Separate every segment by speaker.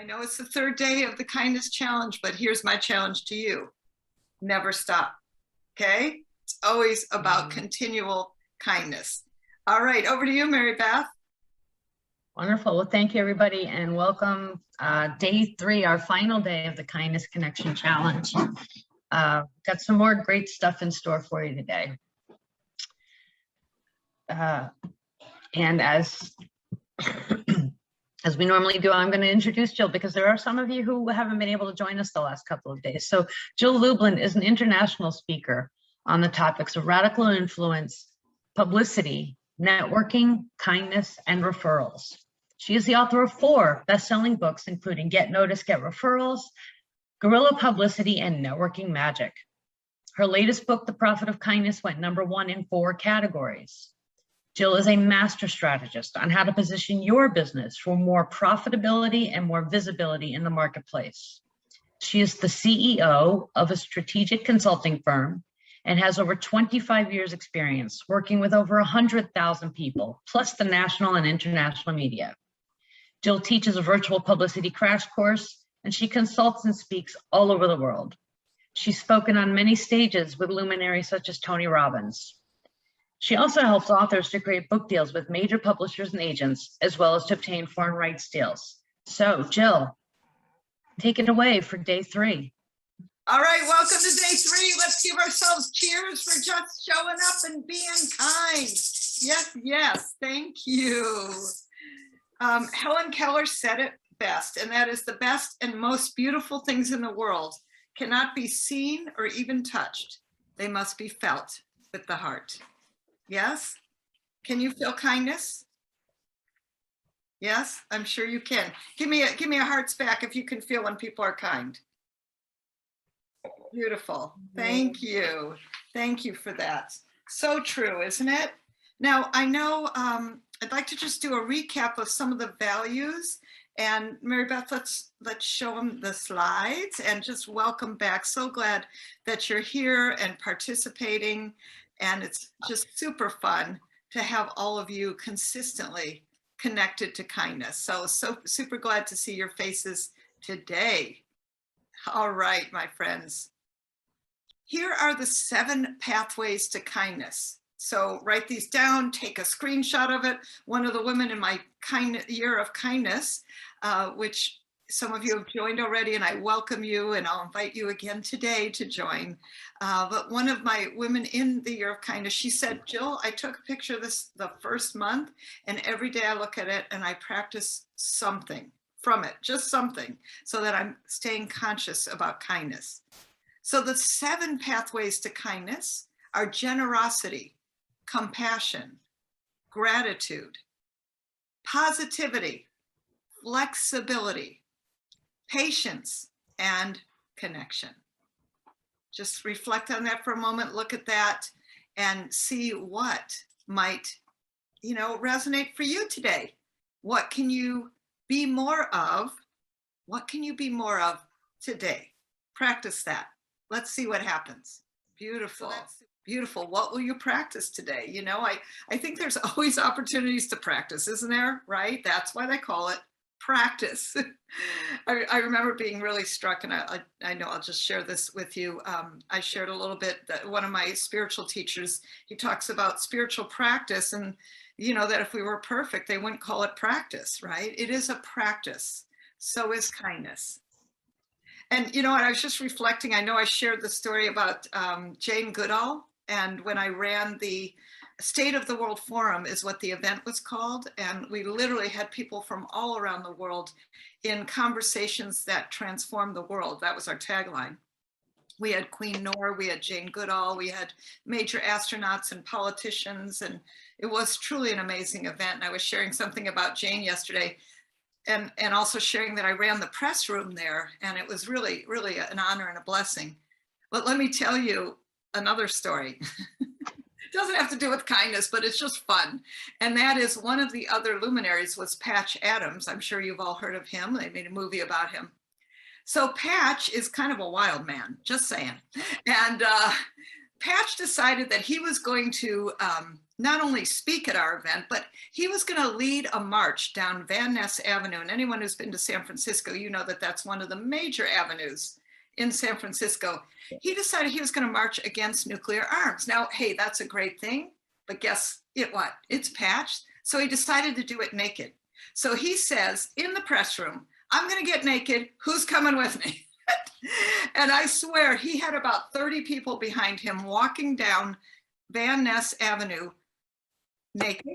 Speaker 1: I know it's the third day of the kindness challenge, but here's my challenge to you. Never stop, okay? It's always about continual kindness. All right, over to you, Mary Beth.
Speaker 2: Wonderful. Well, thank you, everybody, and welcome. Day 3, our final day of the Kindness Connection Challenge. Got some more great stuff in store for you today. And as we normally do, I'm going to introduce Jill because there are some of you who haven't been able to join us the last couple of days. So Jill Lublin is an international speaker on the topics of radical influence, publicity, networking, kindness, and referrals. She is the author of 4 best-selling books, including Get Noticed, Get Referrals, Guerrilla Publicity, and Networking Magic. Her latest book, The Profit of Kindness, went #1 in 4 categories. Jill is a master strategist on how to position your business for more profitability and more visibility in the marketplace. She is the CEO of a strategic consulting firm and has over 25 years experience working with over 100,000 people, plus the national and international media. Jill teaches a virtual publicity crash course, and she consults and speaks all over the world. She's spoken on many stages with luminaries such as Tony Robbins. She also helps authors to create book deals with major publishers and agents, as well as to obtain foreign rights deals. So, Jill, take it away for day 3.
Speaker 1: All right, welcome to day 3. Let's give ourselves cheers for just showing up and being kind. Yes, yes, thank you. Helen Keller said it best, and that is the best and most beautiful things in the world cannot be seen or even touched. They must be felt with the heart. Yes? Can you feel kindness? Yes, I'm sure you can. Give me a hearts back if you can feel when people are kind. Beautiful. Thank you. Thank you for that. So true, isn't it? Now, I know I'd like to just do a recap of some of the values. And Mary Beth, let's show them the slides and just welcome back. So glad that you're here and participating. And it's just super fun to have all of you consistently connected to kindness. So super glad to see your faces today. All right, my friends. Here are the 7 pathways to kindness. So write these down, take a screenshot of it. One of the women in my year of kindness, which some of you have joined already, and I welcome you, and I'll invite you again today to join. But one of my women in the year of kindness, she said, Jill, I took a picture of this the first month, and every day I look at it and I practice something from it, just something, so that I'm staying conscious about kindness. So the 7 pathways to kindness are generosity, compassion, gratitude, positivity, flexibility, patience, and connection. Just reflect on that for a moment, look at that, and see what might, resonate for you today. What can you be more of? What can you be more of today? Practice that. Let's see what happens. Beautiful. Beautiful. What will you practice today? I think there's always opportunities to practice, isn't there? Right? That's why they call it practice. I remember being really struck, and I know I'll just share this with you. I shared a little bit that one of my spiritual teachers, he talks about spiritual practice, and that if we were perfect, they wouldn't call it practice, right? It is a practice. So is kindness. And I was just reflecting, I know I shared the story about Jane Goodall, and when I ran the State of the World Forum is what the event was called, and we literally had people from all around the world in conversations that transformed the world. That was our tagline. We had Queen Noor, we had Jane Goodall, we had major astronauts and politicians, and it was truly an amazing event. And I was sharing something about Jane yesterday, and also sharing that I ran the press room there, and it was really, really an honor and a blessing. But let me tell you another story. It doesn't have to do with kindness, but it's just fun. And that is, one of the other luminaries was Patch Adams. I'm sure you've all heard of him. They made a movie about him. So Patch is kind of a wild man, just saying. And Patch decided that he was going to not only speak at our event, but he was going to lead a march down Van Ness Avenue. And anyone who's been to San Francisco, you know that that's one of the major avenues in San Francisco. He decided he was going to march against nuclear arms. Now, hey, that's a great thing, but guess what? It's patched. So he decided to do it naked. So he says in the press room, I'm going to get naked. Who's coming with me? And I swear he had about 30 people behind him walking down Van Ness Avenue naked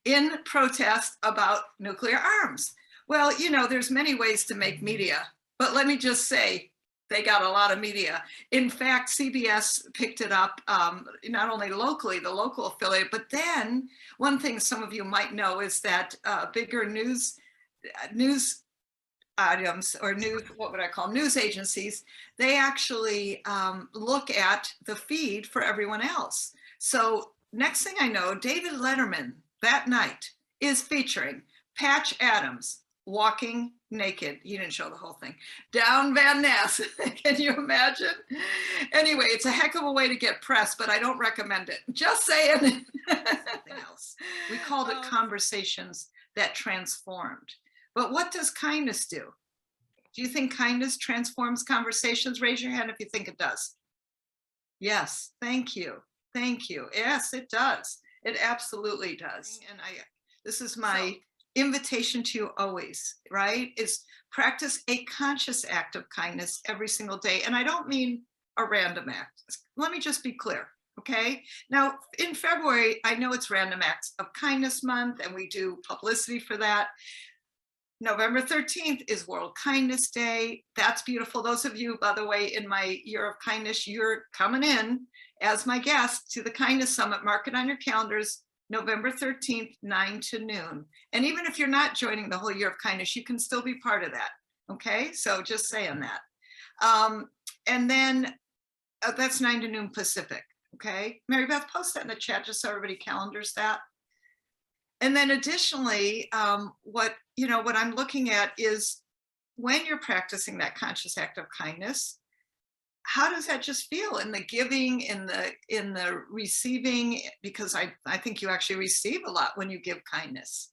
Speaker 1: in protest about nuclear arms. Well, you know, there's many ways to make media, but let me just say, they got a lot of media. In fact, CBS picked it up, not only locally, the local affiliate, but then one thing some of you might know is that bigger news items or news agencies, they actually look at the feed for everyone else. So next thing I know, David Letterman that night is featuring Patch Adams walking naked. He didn't show the whole thing down Van Ness. Can you imagine? Anyway, it's a heck of a way to get press, but I don't recommend it. Just saying. Something else. We called it Conversations That Transformed. But what does kindness do? Do you think kindness transforms conversations? Raise your hand if you think it does. Yes, thank you. Thank you. Yes, it does. It absolutely does. And this is my invitation to you always, right? Is practice a conscious act of kindness every single day. And I don't mean a random act. Let me just be clear. Okay. Now in February, I know it's Random Acts of Kindness Month and we do publicity for that. November 13th is World Kindness Day. That's beautiful. Those of you, by the way, in my year of kindness, you're coming in as my guest to the Kindness Summit. Mark it on your calendars, November 13th, 9 to noon. And even if you're not joining the whole year of kindness, you can still be part of that. Okay, so just saying that. And then that's 9 to noon Pacific. Okay, Mary Beth, post that in the chat just so everybody calendars that. And then additionally, what I'm looking at is when you're practicing that conscious act of kindness, how does that just feel in the giving, in the receiving? Because I think you actually receive a lot when you give kindness.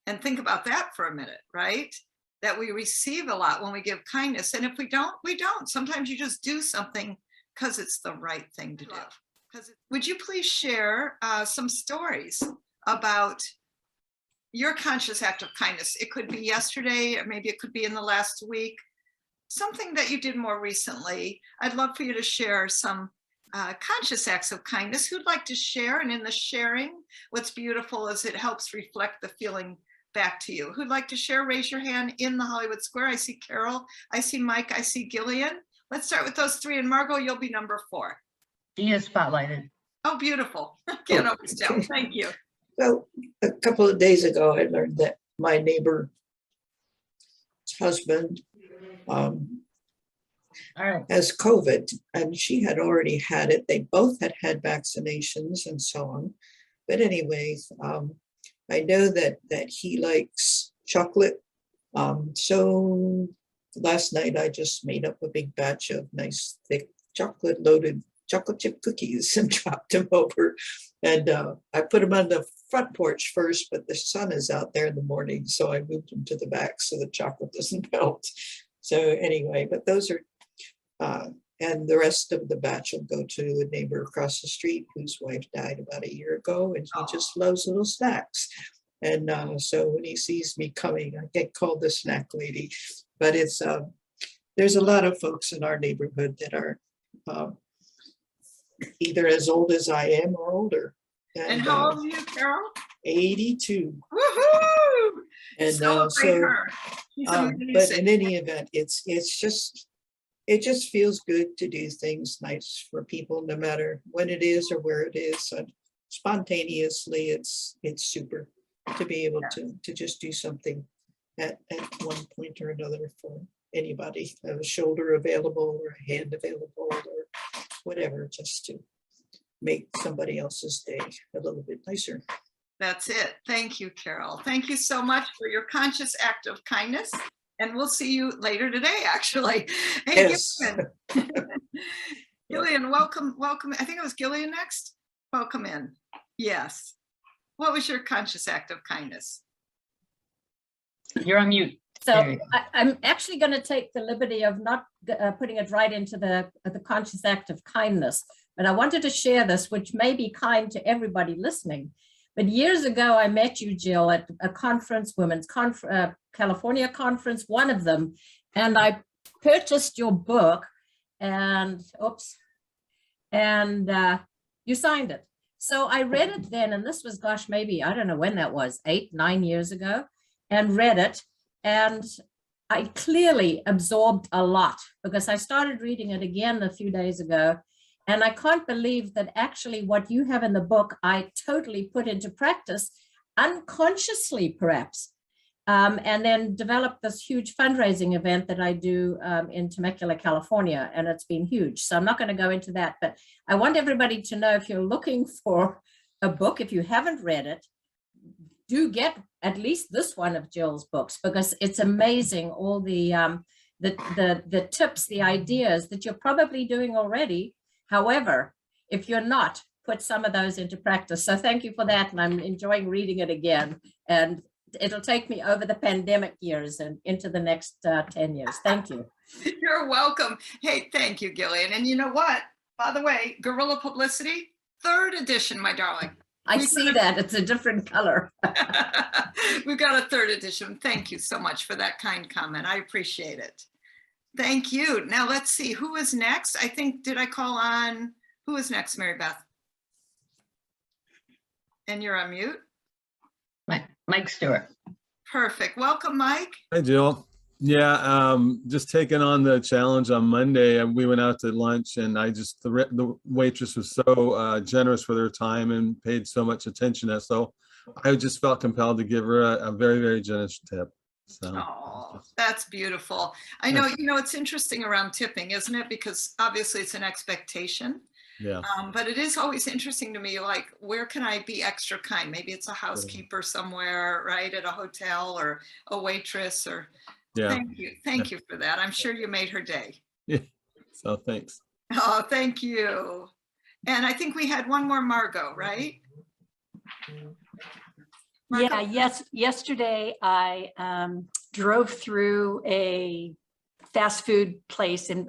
Speaker 1: And think about that for a minute, right? That we receive a lot when we give kindness. And if we don't, we don't. Sometimes you just do something because it's the right thing to do. Would you please share some stories about your conscious act of kindness? It could be yesterday, or maybe it could be in the last week. Something that you did more recently. I'd love for you to share some conscious acts of kindness. Who'd like to share? And in the sharing, what's beautiful is it helps reflect the feeling back to you. Who'd like to share? Raise your hand in the Hollywood Square. I see Carol, I see Mike, I see Gillian. Let's start with those three. And Margot, you'll be number 4.
Speaker 2: She is spotlighted.
Speaker 1: Oh, beautiful. Can't always tell. Thank you.
Speaker 3: So a couple of days ago, I learned that my neighbor's husband has COVID, and she had already had it. They both had vaccinations and so on. But anyways, I know that he likes chocolate. So last night I just made up a big batch of nice thick chocolate chip cookies and dropped them over. And I put them on the front porch first, but the sun is out there in the morning, so I moved them to the back so the chocolate doesn't melt. So anyway, but those are, and the rest of the batch will go to the neighbor across the street whose wife died about a year ago, and he just loves little snacks. And so when he sees me coming, I get called the snack lady. But it's there's a lot of folks in our neighborhood that are either as old as I am or older.
Speaker 1: And how old are you, Carol?
Speaker 3: 82.
Speaker 1: Woohoo!
Speaker 3: And
Speaker 1: Celebrate her. She's
Speaker 3: but
Speaker 1: amazing.
Speaker 3: in any event, it just feels good to do things nice for people, no matter when it is or where it is. And spontaneously, it's super to be able to just do something at one point or another for anybody, a shoulder available or a hand available or whatever, just to make somebody else's day a little bit nicer.
Speaker 1: That's it. Thank you, Carol. Thank you so much for your conscious act of kindness. And we'll see you later today, actually. Hey,
Speaker 3: Yes.
Speaker 1: Gillian. Gillian, welcome. I think it was Gillian next. Welcome in. Yes. What was your conscious act of kindness?
Speaker 2: You're on mute.
Speaker 4: So
Speaker 2: There you go.
Speaker 4: I'm actually going to take the liberty of not putting it right into the conscious act of kindness, but I wanted to share this, which may be kind to everybody listening. But years ago, I met you, Jill, at a conference, California conference, one of them, and I purchased your book, and you signed it. So I read it then, and this was, gosh, maybe, I don't know when that was, 8, 9 years ago, and read it. And I clearly absorbed a lot because I started reading it again a few days ago. And I can't believe that actually what you have in the book, I totally put into practice unconsciously, perhaps. And then developed this huge fundraising event that I do in Temecula, California, and it's been huge. So I'm not going to go into that, but I want everybody to know, if you're looking for a book, if you haven't read it, do get at least this one of Jill's books, because it's amazing, all the tips, the ideas that you're probably doing already. However, if you're not, put some of those into practice. So thank you for that, and I'm enjoying reading it again. And it'll take me over the pandemic years and into the next 10 years. Thank you.
Speaker 1: You're welcome. Hey, thank you, Gillian. And you know what? By the way, Guerrilla Publicity, 3rd edition, my darling.
Speaker 4: I see that. It's a different color.
Speaker 1: We've got a 3rd edition. Thank you so much for that kind comment. I appreciate it. Thank you. Now let's see, who is next? I think, did I call on, who is next, Mary Beth? And you're on mute?
Speaker 2: Mike Stewart.
Speaker 1: Perfect. Welcome, Mike.
Speaker 5: Hi, Jill. Yeah, just taking on the challenge on Monday. We went out to lunch, and the waitress was so generous with her time and paid so much attention to us. So I just felt compelled to give her a very, very generous tip. So
Speaker 1: Oh, that's beautiful. I know, it's interesting around tipping, isn't it? Because obviously it's an expectation.
Speaker 5: yeah,
Speaker 1: But it is always interesting to me, like, where can I be extra kind? Maybe it's a housekeeper somewhere, right? At a hotel, or a waitress, or
Speaker 5: yeah.
Speaker 1: thank you. Thank you for that. I'm sure you made her day.
Speaker 5: So thanks.
Speaker 1: Oh, thank you. And I think we had one more, Margot, right? Margot?
Speaker 6: Yeah, yes. Yesterday, I drove through a fast food place and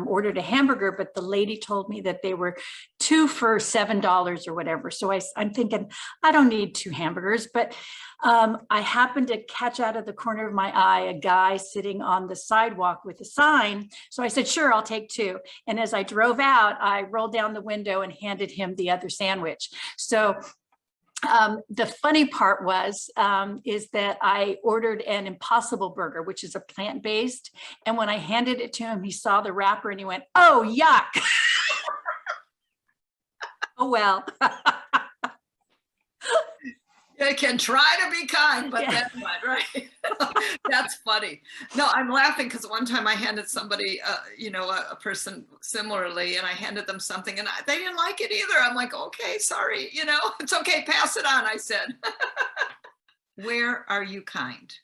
Speaker 6: ordered a hamburger, but the lady told me that they were 2 for $7 or whatever. So I'm thinking, I don't need 2 hamburgers, but I happened to catch out of the corner of my eye a guy sitting on the sidewalk with a sign. So I said, sure, I'll take 2. And as I drove out, I rolled down the window and handed him the other sandwich. So the funny part is that I ordered an Impossible Burger, which is a plant-based. And when I handed it to him, he saw the wrapper and he went, oh, yuck. Oh, well.
Speaker 1: I can try to be kind, but
Speaker 6: Yeah.
Speaker 1: that's not right. That's funny. No, I'm laughing because one time I handed somebody, a person similarly, and I handed them something, and they didn't like it either. I'm like, okay, sorry, it's okay, pass it on, I said. Where are you kind?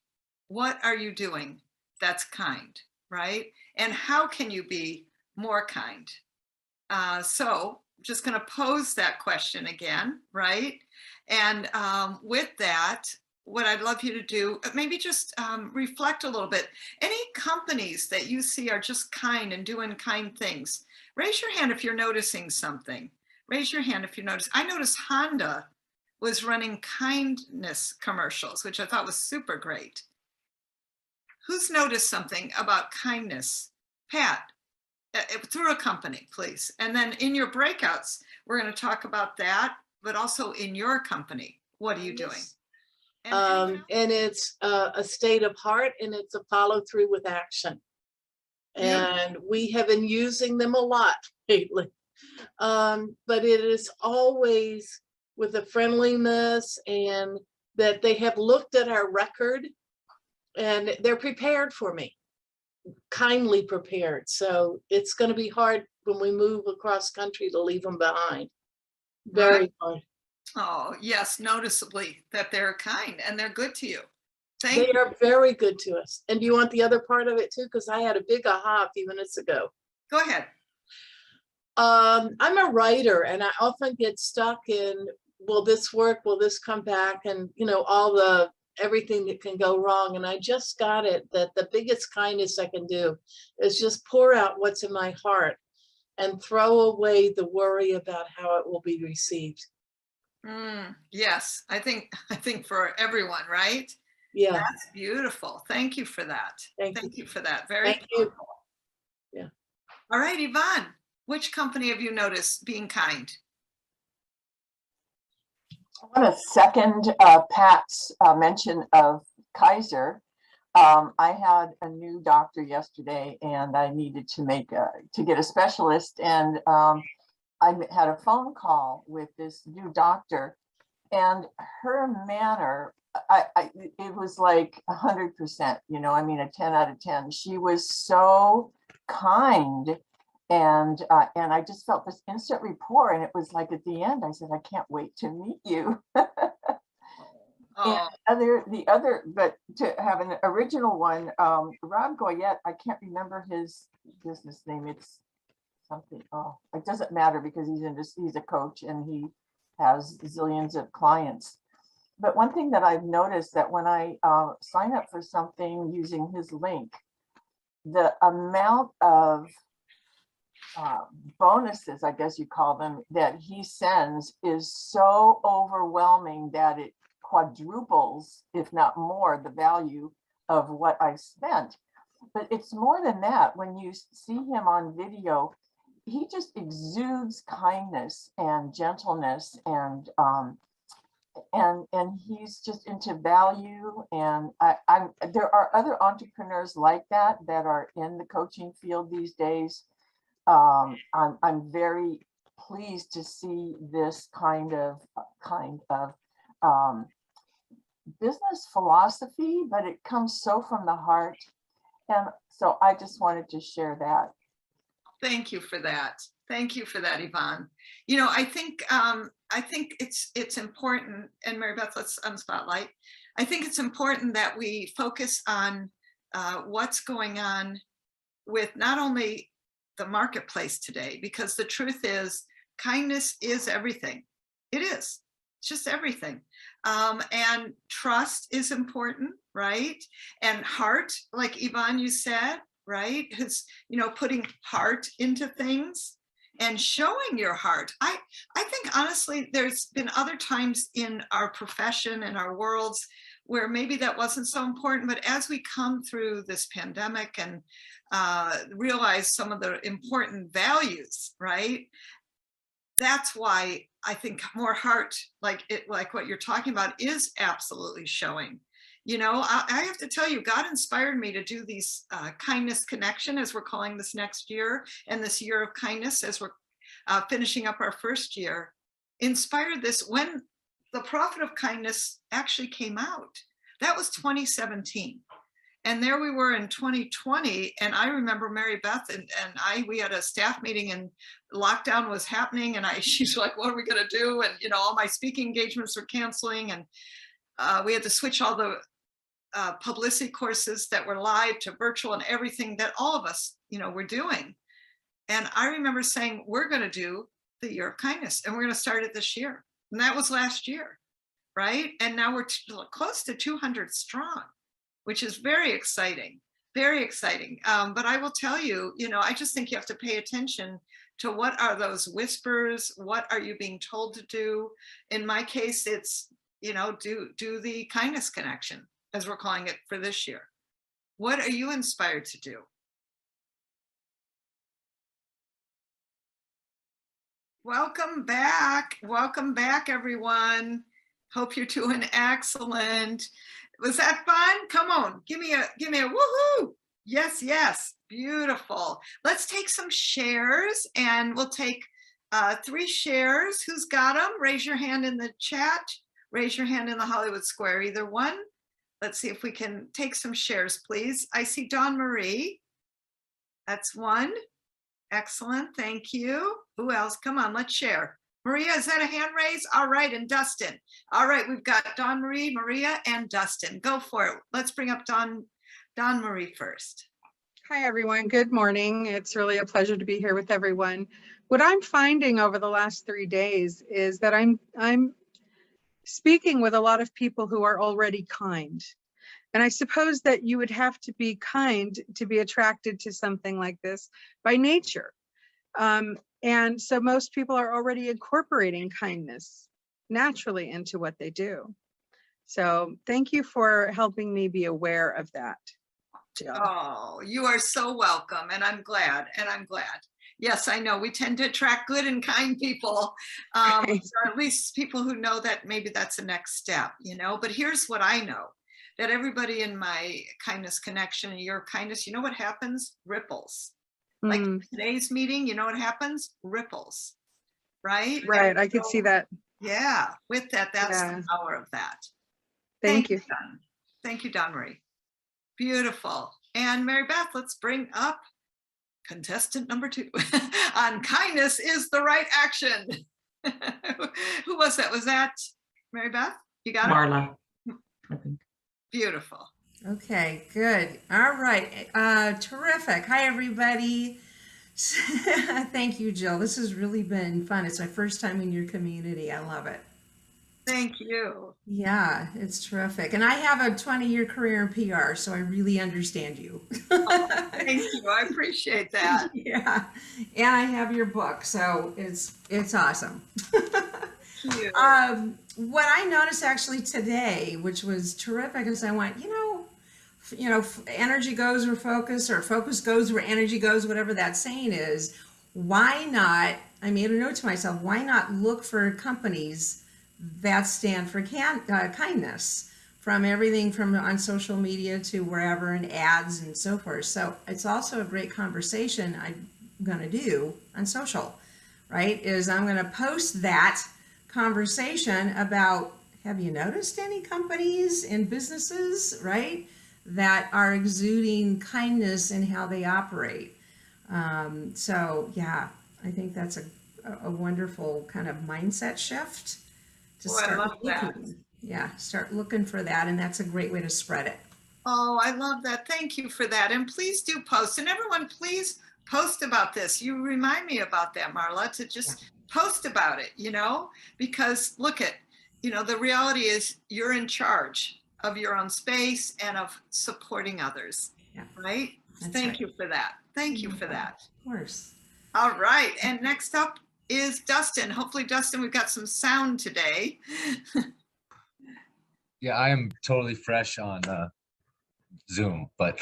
Speaker 1: What are you doing that's kind, right? And how can you be more kind? So I'm just going to pose that question again, right? And with that, what I'd love you to do, maybe just reflect a little bit. Any companies that you see are just kind and doing kind things, raise your hand if you're noticing something. Raise your hand if you notice. I noticed Honda was running kindness commercials, which I thought was super great. Who's noticed something about kindness? Pat, through a company, please. And then in your breakouts, we're going to talk about that, but also in your company, what are you doing?
Speaker 7: And it's a state of heart, and it's a follow through with action. And we have been using them a lot lately. But it is always with a friendliness, and that they have looked at our record and they're prepared for me, kindly prepared. So it's going to be hard when we move across country to leave them behind. Very hard.
Speaker 1: Oh, yes, noticeably that they're kind and they're good to you. Thank
Speaker 7: They
Speaker 1: you.
Speaker 7: are very good to us. And do you want the other part of it too? Because I had a big aha a few minutes ago.
Speaker 1: Go ahead.
Speaker 7: I'm a writer, and I often get stuck in will this work? Will this come back? And, everything that can go wrong. And I just got it that the biggest kindness I can do is just pour out what's in my heart and throw away the worry about how it will be received.
Speaker 1: Yes, I think for everyone, right?
Speaker 7: Yeah.
Speaker 1: That's beautiful. Thank you for that.
Speaker 7: Thank you.
Speaker 1: For that. Very
Speaker 7: Thank you.
Speaker 1: powerful.
Speaker 7: Yeah.
Speaker 1: All right, Yvonne, which company have you noticed being kind?
Speaker 8: I want to second Pat's mention of Kaiser. I had a new doctor yesterday, and I needed to get a specialist, and I had a phone call with this new doctor, and her manner, it was like 100%. I mean, a 10 out of 10. She was so kind. And I just felt this instant rapport, and it was like at the end, I said, I can't wait to meet you.
Speaker 1: Oh,
Speaker 8: But to have an original one, Rob Goyette, I can't remember his business name. It's something. Oh, it doesn't matter because he's a coach and he has zillions of clients. But one thing that I've noticed that when I sign up for something using his link, the amount of bonuses, I guess you call them, that he sends is so overwhelming that it quadruples, if not more, the value of what I've spent. But it's more than that. When you see him on video, he just exudes kindness and gentleness, and he's just into value. And there are other entrepreneurs like that are in the coaching field these days. I'm very pleased to see this kind of business philosophy, but it comes so from the heart. And so I just wanted to share that.
Speaker 1: thank you for that. Thank you for that, Yvonne. I think it's important, and Mary Beth, let's spotlight. I think it's important that we focus on what's going on with not only the marketplace today, because the truth is kindness is everything. It is. It's just everything. And trust is important, right? And heart, like Yvonne, you said, right? It's, putting heart into things and showing your heart. I think honestly, there's been other times in our profession and our worlds where maybe that wasn't so important, but as we come through this pandemic and realize some of the important values, right? That's why I think more heart, like what you're talking about, is absolutely showing. I have to tell you, God inspired me to do these kindness connection, as we're calling this next year, and this year of kindness as we're finishing up our first year. Inspired this when the Prophet of Kindness actually came out. That was 2017. And there we were in 2020. And I remember Mary Beth and we had a staff meeting, and lockdown was happening. And she's like, what are we going to do? And, all my speaking engagements were canceling. And we had to switch all the publicity courses that were live to virtual, and everything that all of us, were doing. And I remember saying, we're going to do the year of kindness, and we're going to start it this year. And that was last year, right? And now we're close to 200 strong, which is very exciting, very exciting. But I will tell you, I just think you have to pay attention to what are those whispers? What are you being told to do? In my case, it's, do the kindness connection, as we're calling it for this year. What are you inspired to do? Welcome back, everyone. Hope you're doing excellent. Was that fun? Come on, give me a woohoo. Yes, beautiful. Let's take some shares, and we'll take 3 shares. Who's got them? Raise your hand in the chat. Raise your hand in the Hollywood Square, either one. Let's see if we can take some shares, please. I see Dawn Marie. That's one. Excellent, thank you. Who else? Come on, let's share. Maria, is that a hand raise? All right, and Dustin. All right, we've got Dawn Marie, Maria, and Dustin. Go for it. Let's bring up Dawn Marie first.
Speaker 9: Hi, everyone. Good morning. It's really a pleasure to be here with everyone. What I'm finding over the last 3 days is that I'm speaking with a lot of people who are already kind. And I suppose that you would have to be kind to be attracted to something like this by nature. And so most people are already incorporating kindness naturally into what they do. So thank you for helping me be aware of that, Jill.
Speaker 1: Oh, you are so welcome. And I'm glad. Yes, I know we tend to attract good and kind people,
Speaker 9: Right.
Speaker 1: or at least people who know that maybe that's the next step, you know. But here's what I know, that everybody in my kindness connection and your kindness, you know what happens? Ripples. Like today's meeting, you know what happens? Ripples, right?
Speaker 9: Right, I could see that.
Speaker 1: Yeah, with that, that's
Speaker 9: Yeah.
Speaker 1: the power of that.
Speaker 9: Thank you.
Speaker 1: Don. Thank you, Don Marie. Beautiful. And Mary Beth, let's bring up contestant number 2 on kindness is the right action. Who was that? Was that Mary Beth? You got
Speaker 10: Marla.
Speaker 1: it? Beautiful.
Speaker 10: Okay, good. All right. Terrific. Hi, everybody. Thank you, Jill. This has really been fun. It's my first time in your community. I love it.
Speaker 1: Thank you.
Speaker 10: Yeah, it's terrific. And I have a 20-year career in PR, so I really understand you.
Speaker 1: Thank you. I appreciate that.
Speaker 10: Yeah. And I have your book, so it's awesome.
Speaker 1: Cute.
Speaker 10: What I noticed actually today, which was terrific, is I went, energy goes where focus, or focus goes where energy goes, whatever that saying is. Why not, I made a note to myself, why not look for companies that stand for kindness, from everything from on social media to wherever, and ads and so forth. So it's also a great conversation I'm going to do on social, right? Is I'm going to post that conversation about, have you noticed any companies and businesses, right, that are exuding kindness in how they operate? So yeah, I think that's a wonderful kind of mindset shift to
Speaker 1: I love that.
Speaker 10: Start looking for that, and that's a great way to spread it.
Speaker 1: Oh, I love that. Thank you for that. And please do post. And everyone, please post about this. You remind me about that, Marla, to just post about it, because look at, the reality is you're in charge of your own space and of supporting others, right? Thank you for that. Thank you for that.
Speaker 10: Of course.
Speaker 1: All right. And next up is Dustin. Hopefully, Dustin, we've got some sound today.
Speaker 11: Yeah, I am totally fresh on Zoom, but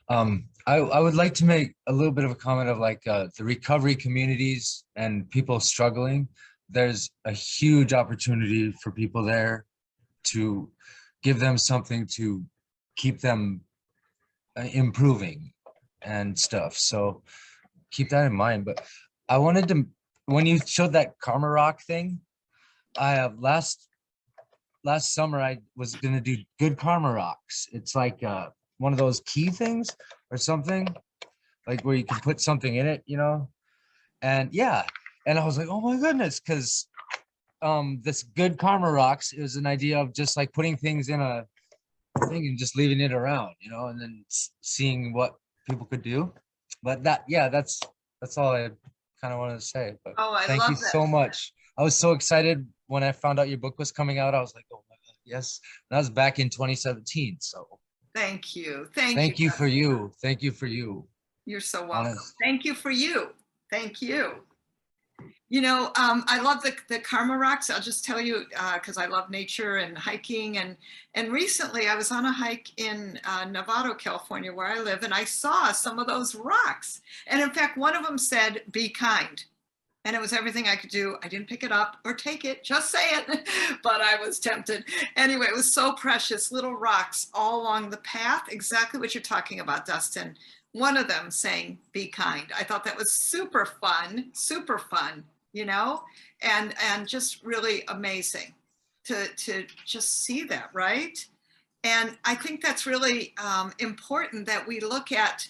Speaker 11: I would like to make a little bit of a comment of the recovery communities and people struggling. There's a huge opportunity for people there to give them something to keep them improving and stuff. So keep that in mind. But I wanted to, when you showed that Karma Rock thing, I last summer I was gonna do good Karma Rocks. It's like one of those key things or something, like where you can put something in it, and yeah, and I was like, oh my goodness, because this good Karma Rocks, it was an idea of just like putting things in a thing and just leaving it around, and then seeing what people could do. But that's all I kind of wanted to say. But thank you so much. I was so excited when I found out your book was coming out. I was like, oh my God, yes. And that was back in 2017. So
Speaker 1: thank you.
Speaker 11: Thank you for you. Thank you for you.
Speaker 1: You're so welcome.
Speaker 11: Honest.
Speaker 1: Thank you for you. Thank you. I love the Karma Rocks. I'll just tell you, because I love nature and hiking. And recently I was on a hike in Novato, California, where I live, and I saw some of those rocks. And in fact, one of them said, be kind. And it was everything I could do. I didn't pick it up or take it, just say it, but I was tempted. Anyway, it was so precious, little rocks all along the path, exactly what you're talking about, Dustin. One of them saying, be kind. I thought that was super fun, and just really amazing to just see that, right? And I think that's really important, that we look at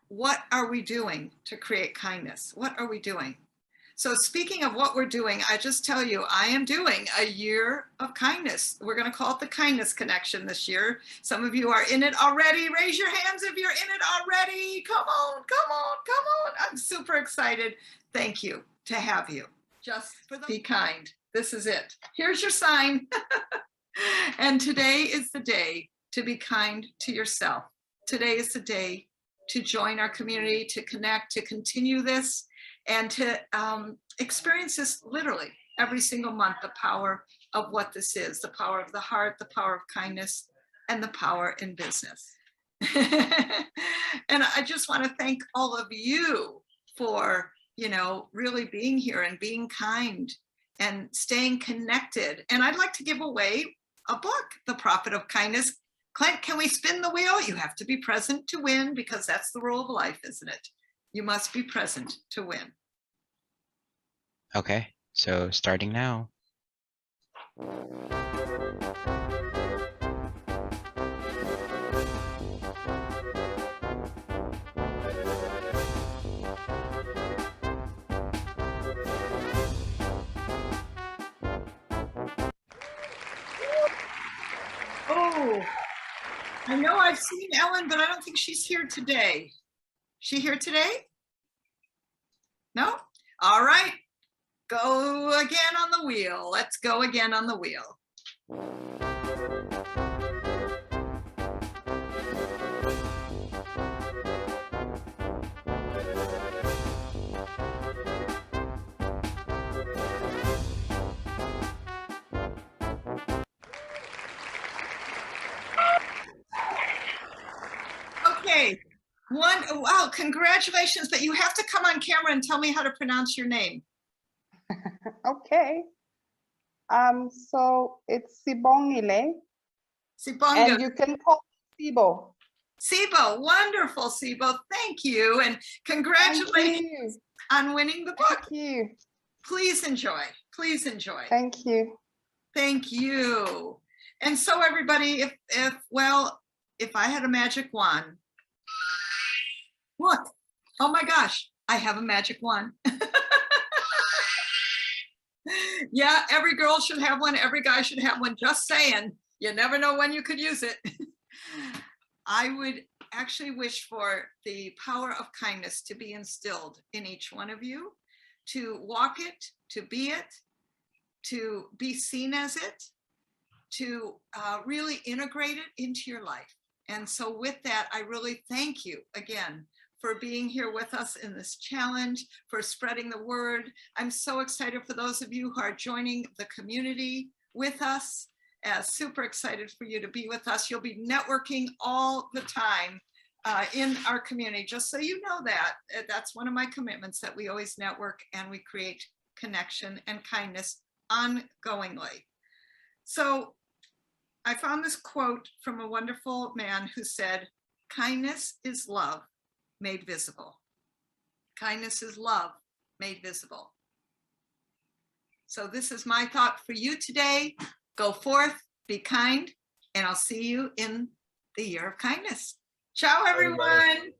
Speaker 1: what are we doing to create kindness? What are we doing? So speaking of what we're doing, I just tell you, I am doing a year of kindness. We're going to call it the Kindness Connection this year. Some of you are in it already. Raise your hands if you're in it already. Come on, come on, come on. I'm super excited. Thank you to have you. Just for the be kind. This is it. Here's your sign. And today is the day to be kind to yourself. Today is the day to join our community, to connect, to continue this, and to experience this literally every single month, the power of what this is, the power of the heart, the power of kindness, and the power in business. And I just want to thank all of you for, you know, really being here and being kind and staying connected. And I'd like to give away a book, The Profit of Kindness. Clint, can we spin the wheel? You have to be present to win, because that's the rule of life, isn't it? You must be present to win.
Speaker 12: Okay, so starting now.
Speaker 1: Oh, I know I've seen Ellen, but I don't think she's here today. She here today? No? All right. Go again on the wheel. Let's go again on the wheel. Okay. Wow, congratulations, but you have to come on camera and tell me how to pronounce your name.
Speaker 13: Okay. So it's Sibongile,
Speaker 1: Sibonga.
Speaker 13: and you can call me Sibo.
Speaker 1: Sibo, wonderful, Sibo. Thank you. And congratulations on winning the book.
Speaker 13: Thank you.
Speaker 1: Please enjoy. Please enjoy.
Speaker 13: Thank you.
Speaker 1: Thank you. And so everybody, if I had a magic wand, look, oh my gosh, I have a magic wand. Yeah, every girl should have one. Every guy should have one. Just saying, you never know when you could use it. I would actually wish for the power of kindness to be instilled in each one of you, to walk it, to be seen as it, to really integrate it into your life. And so with that, I really thank you again for being here with us in this challenge, for spreading the word. I'm so excited for those of you who are joining the community with us. Super excited for you to be with us. You'll be networking all the time in our community, just so you know that. That's one of my commitments, that we always network and we create connection and kindness ongoingly. So I found this quote from a wonderful man who said, "Kindness is love made visible." Kindness is love made visible. So this is my thought for you today. Go forth, be kind, and I'll see you in the year of kindness. Ciao, everyone.